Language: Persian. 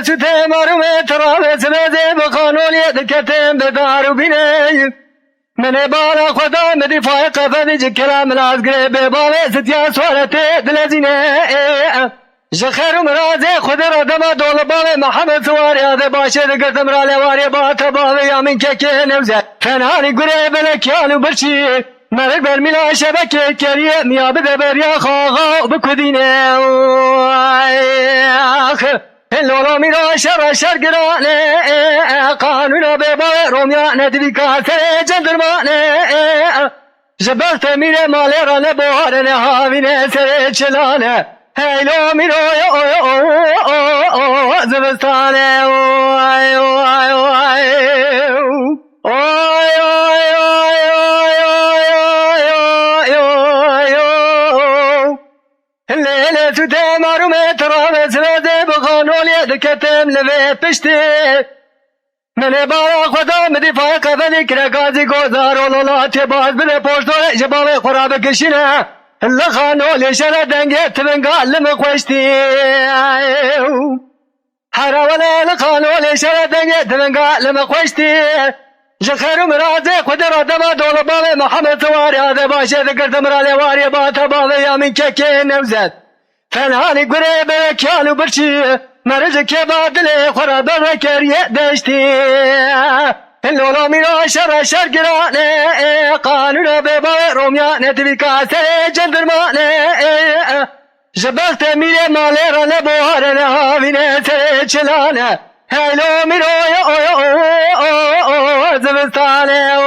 سوته مارو تراوس بزه بخانولی دکتم بدارو بینه من بالا خدا مدی فایق فدی کلام لازگره به باوه ستیا سوالته دلزینه جخیر مرازه خود را دما دول باوه محمد سواری آده باشه دگرتم را لواری باتا باوه یامین که که نوزه فنهانی گره بلکیانو برچی مرک برمیلا شبکه کریه میابده بریا خواغا بکدینه لولا میرا شر گرانه قانون به باوه رومیا ندوی کاسه جندرمانه جبرت میره مالی رانه بوهرنه هاوینه سر چلانه هیلو میرو زبستانه لیله تو دمارو مترابس رده بخانولی دکتم لوه پشته من بالا خدا مدی فایق فلی کرگازی گوزار و لولات باز بده پشتوه جباب خراب کشینه لخانولی شنه دنگه تبنگال لمخوشتی حراوله لخانولی شنه دنگه تبنگال لمخوشتی جخیرو مرازه خود را دما دول باوه محمد سواری آده باشه دکرتم را لواری باتا باوه یامین که نوزد فنهانی گره به کیانو برچی مرز که بادل خرابه و کریه دشتی لولا میرا شر گرانه قانون به باوه رومیا ندوی کاسه جندرمانه جبخت میره مالی را نبوهرنه هاوینه سر چلانه هیلو میرو زبستانه